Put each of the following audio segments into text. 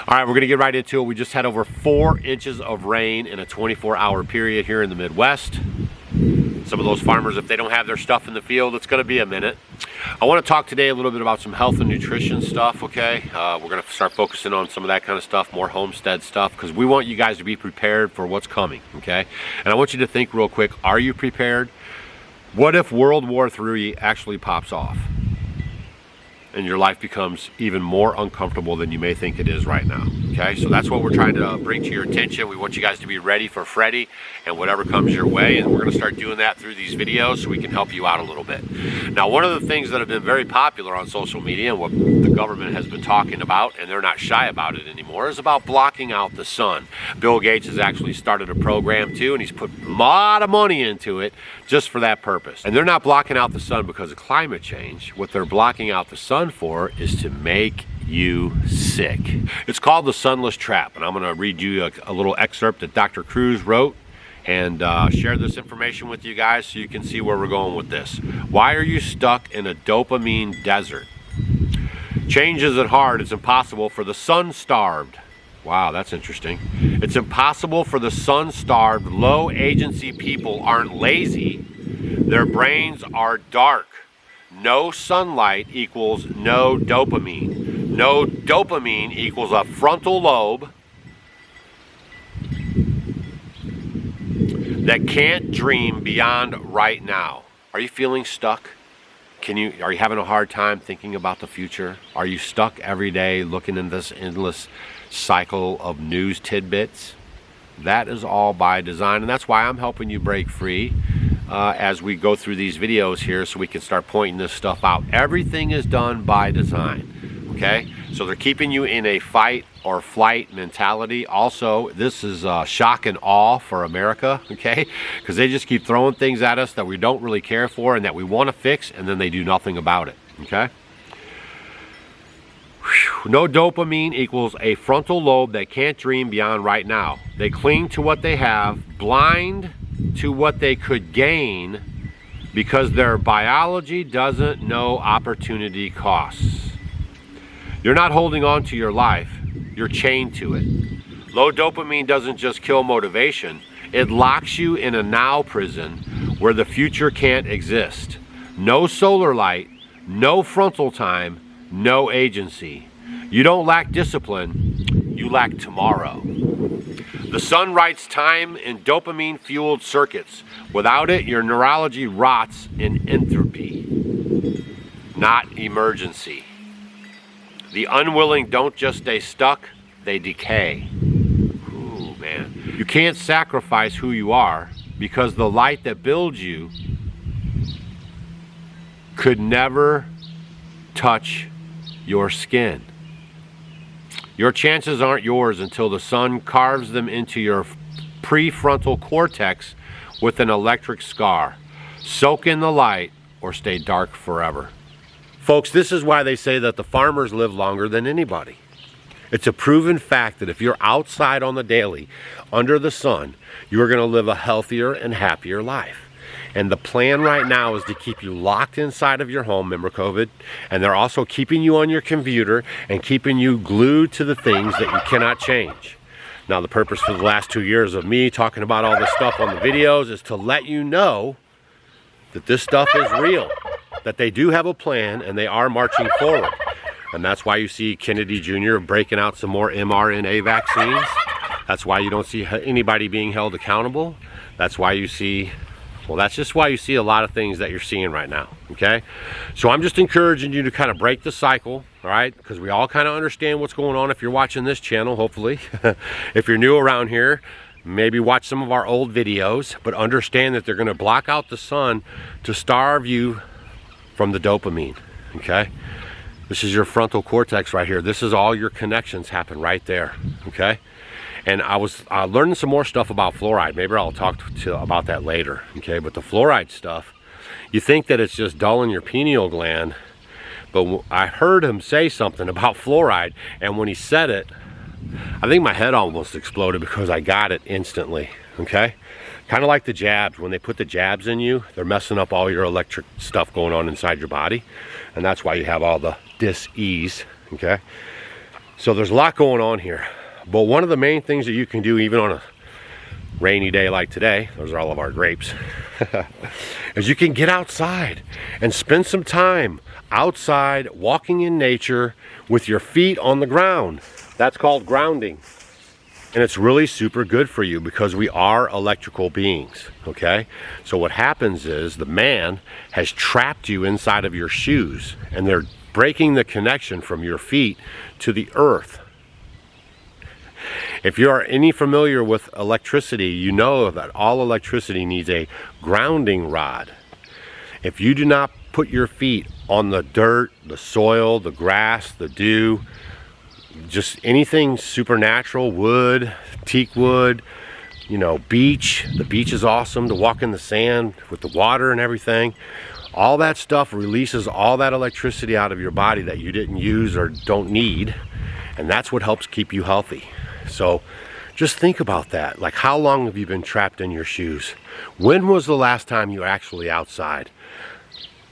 All right, we're gonna get right into it. We just had over 4 inches of rain in a 24-hour period here in the Midwest. Some of those farmers, if they don't have their stuff in the field, it's gonna be a minute. I wanna talk today a little bit about some health and nutrition stuff, okay? We're gonna start focusing on some of that kind of stuff, more homestead stuff, because we want you guys to be prepared for what's coming, okay? And I want you to think real quick, are you prepared? What if World War III actually pops off and your life becomes even more uncomfortable than you may think it is right now, okay? So that's what we're trying to bring to your attention. We want you guys to be ready for Freddy and whatever comes your way, and we're gonna start doing that through these videos so we can help you out a little bit. Now, one of the things that have been very popular on social media and what the government has been talking about, and they're not shy about it anymore, is about blocking out the sun. Bill Gates has actually started a program too, and he's put a lot of money into it just for that purpose. And they're not blocking out the sun because of climate change. What they're blocking out the sun for is to make you sick. It's called the sunless trap, and I'm going to read you a little excerpt that Dr. Cruz wrote and share this information with you guys so you can see where we're going with this. Why are you stuck in a dopamine desert? Change isn't hard, it's impossible for the sun-starved. Wow, that's interesting. It's impossible for the sun-starved, low-agency people aren't lazy. Their brains are dark. No sunlight equals no dopamine. No dopamine equals a frontal lobe that can't dream beyond right now. Are you feeling stuck? Are you having a hard time thinking about the future? Are you stuck every day looking in this endless cycle of news tidbits? That is all by design, and that's why I'm helping you break free as we go through these videos here so we can start pointing this stuff out. Everything is done by design, okay? So they're keeping you in a fight or flight mentality. Also, this is shock and awe for America, okay? Because they just keep throwing things at us that we don't really care for and that we want to fix, and then they do nothing about it, okay? No dopamine equals a frontal lobe that can't dream beyond right now. They cling to what they have, blind to what they could gain because their biology doesn't know opportunity costs. You're not holding on to your life, you're chained to it. Low dopamine doesn't just kill motivation, it locks you in a now prison where the future can't exist. No solar light, no frontal time, no agency. You don't lack discipline, you lack tomorrow. The sun writes time in dopamine-fueled circuits. Without it, your neurology rots in entropy, not emergency. The unwilling don't just stay stuck, they decay. Ooh, man. You can't sacrifice who you are because the light that builds you could never touch your skin. Your chances aren't yours until the sun carves them into your prefrontal cortex with an electric scar. Soak in the light or stay dark forever. Folks, this is why they say that the farmers live longer than anybody. It's a proven fact that if you're outside on the daily, under the sun, you are going to live a healthier and happier life. And the plan right now is to keep you locked inside of your home, remember COVID? And they're also keeping you on your computer and keeping you glued to the things that you cannot change. Now, the purpose for the last 2 years of me talking about all this stuff on the videos is to let you know that this stuff is real, that they do have a plan and they are marching forward. And that's why you see Kennedy Jr. breaking out some more mRNA vaccines. That's why you don't see anybody being held accountable. That's why you see... Well, that's just why you see a lot of things that you're seeing right now, okay? So I'm just encouraging you to kind of break the cycle, all right? Because we all kind of understand what's going on if you're watching this channel, hopefully. If you're new around here, maybe watch some of our old videos, but understand that they're going to block out the sun to starve you from the dopamine, okay? This is your frontal cortex right here. This is all your connections happen right there, okay? And I was learning some more stuff about fluoride. Maybe I'll talk about that later, okay? But the fluoride stuff, you think that it's just dulling your pineal gland, but I heard him say something about fluoride, and when he said it, I think my head almost exploded because I got it instantly, okay? Kind of like the jabs. When they put the jabs in you, they're messing up all your electric stuff going on inside your body, and that's why you have all the dis-ease, okay? So there's a lot going on here. But one of the main things that you can do, even on a rainy day like today, those are all of our grapes, is you can get outside and spend some time outside walking in nature with your feet on the ground. That's called grounding. And it's really super good for you because we are electrical beings, okay? So what happens is the man has trapped you inside of your shoes, and they're breaking the connection from your feet to the earth. If you are any familiar with electricity, you know that all electricity needs a grounding rod. If you do not put your feet on the dirt, the soil, the grass, the dew, just anything supernatural, wood, teak wood, you know, beach. The beach is awesome to walk in the sand with the water and everything. All that stuff releases all that electricity out of your body that you didn't use or don't need. And that's what helps keep you healthy. So just think about that. Like, how long have you been trapped in your shoes? When was the last time you were actually outside?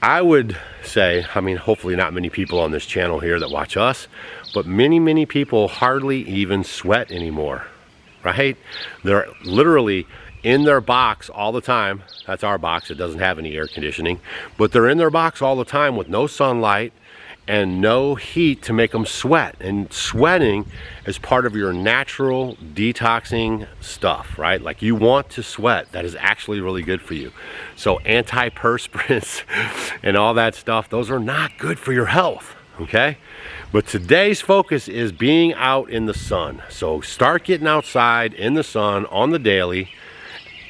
I would say, I mean, hopefully not many people on this channel here that watch us, but many people hardly even sweat anymore, right? They're literally in their box all the time. That's our box. It doesn't have any air conditioning, but they're in their box all the time with no sunlight and no heat to make them sweat. And sweating is part of your natural detoxing stuff, right? Like, you want to sweat. That is actually really good for you. So antiperspirants and all that stuff, those are not good for your health, okay? But today's focus is being out in the sun. So start getting outside in the sun on the daily,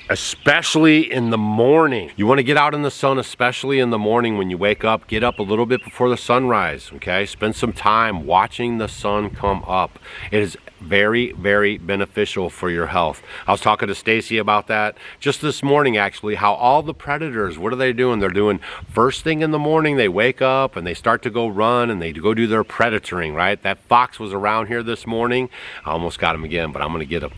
especially in the morning. You want to get out in the sun, especially in the morning when you wake up. Get up a little bit before the sunrise, okay? Spend some time watching the sun come up. It is very beneficial for your health. I was talking to Stacy about that just this morning, actually, how all the predators, what are they doing? They're doing first thing in the morning, they wake up and they start to go run and they go do their predatoring, right? That fox was around here this morning. I almost got him again, but I'm going to get him.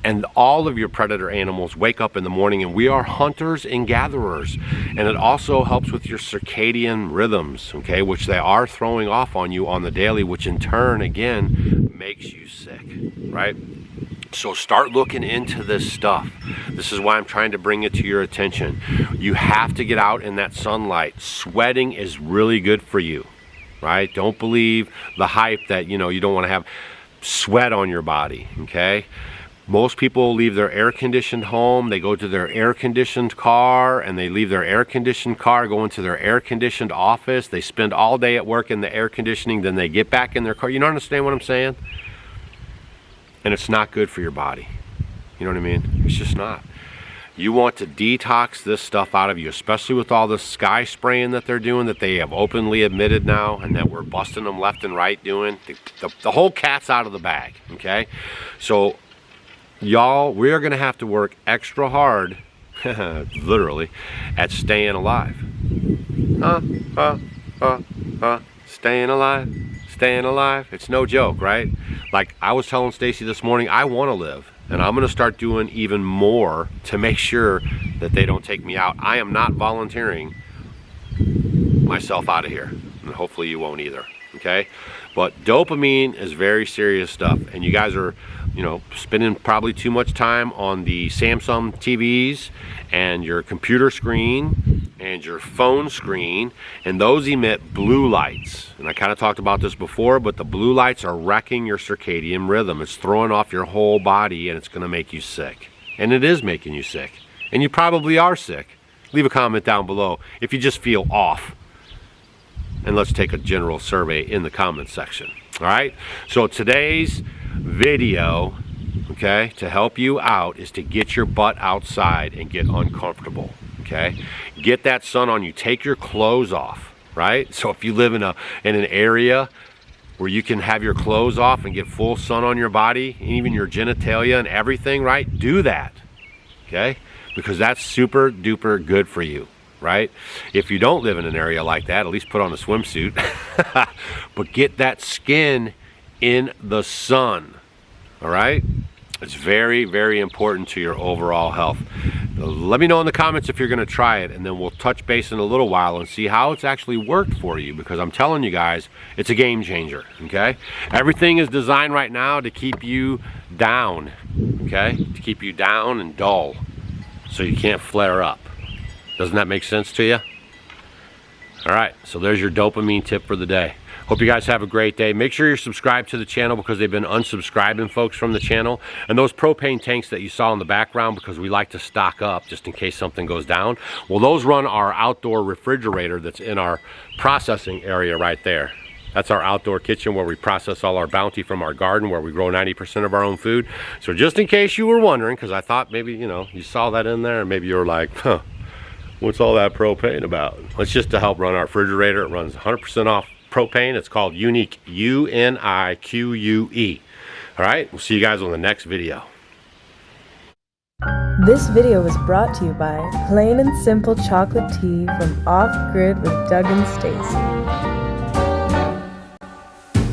And all of your predator animals wake up in the morning, and we are hunters and gatherers. And it also helps with your circadian rhythms, okay, which they are throwing off on you on the daily, which in turn, again, makes you sick, right? So start looking into this stuff. This is why I'm trying to bring it to your attention. You have to get out in that sunlight. Sweating is really good for you, right? Don't believe the hype that, you know, you don't want to have sweat on your body, okay? Most people leave their air-conditioned home, they go to their air-conditioned car, and they leave their air-conditioned car, go into their air-conditioned office. They spend all day at work in the air conditioning, then they get back in their car. You don't understand what I'm saying? And it's not good for your body. You know what I mean? It's just not. You want to detox this stuff out of you, especially with all the sky spraying that they're doing, that they have openly admitted now, and that we're busting them left and right doing. The whole cat's out of the bag, okay? So, y'all, we are going to have to work extra hard, literally, at staying alive. Staying alive, staying alive. It's no joke, right? Like I was telling Stacy this morning, I want to live, and I'm going to start doing even more to make sure that they don't take me out. I am not volunteering myself out of here, and hopefully you won't either, okay? But dopamine is very serious stuff, and you guys are, you know, spending probably too much time on the Samsung TVs and your computer screen and your phone screen, and those emit blue lights. And I kind of talked about this before, but the blue lights are wrecking your circadian rhythm. It's throwing off your whole body, and it's going to make you sick. And it is making you sick. And you probably are sick. Leave a comment down below if you just feel off. And let's take a general survey in the comment section. All right, so today's video, okay, to help you out is to get your butt outside and get uncomfortable, okay? Get that sun on you. Take your clothes off, right? So if you live in an area where you can have your clothes off and get full sun on your body, and even your genitalia and everything, right? Do that, okay? Because that's super duper good for you, right? If you don't live in an area like that, at least put on a swimsuit. But get that skin in the sun, all right? It's very, very important to your overall health. Let me know in the comments if you're going to try it, and then we'll touch base in a little while and see how it's actually worked for you, because I'm telling you guys, it's a game changer, okay? Everything is designed right now to keep you down, okay? To keep you down and dull so you can't flare up. Doesn't that make sense to you? All right, so there's your dopamine tip for the day. Hope you guys have a great day. Make sure you're subscribed to the channel, because they've been unsubscribing folks from the channel. And those propane tanks that you saw in the background, because we like to stock up just in case something goes down, well, those run our outdoor refrigerator that's in our processing area right there. That's our outdoor kitchen where we process all our bounty from our garden, where we grow 90% of our own food. So just in case you were wondering, because I thought maybe, you know, you saw that in there and maybe you were like, huh, what's all that propane about? It's just to help run our refrigerator. It runs 100% off propane. It's called Unique, U-N-I-Q-U-E. All right, we'll see you guys on the next video. This video was brought to you by Plain and Simple Chocolate Tea from Off Grid with Doug and Stacy.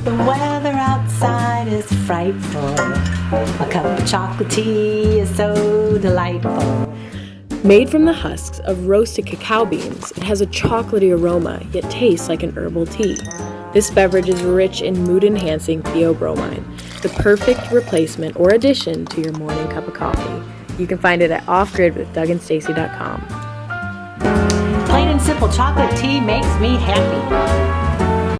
The weather outside is frightful. A cup of chocolate tea is so delightful. Made from the husks of roasted cacao beans, it has a chocolatey aroma, yet tastes like an herbal tea. This beverage is rich in mood-enhancing theobromine, the perfect replacement or addition to your morning cup of coffee. You can find it at offgridwithdougandstacy.com. Plain and simple chocolate tea makes me happy.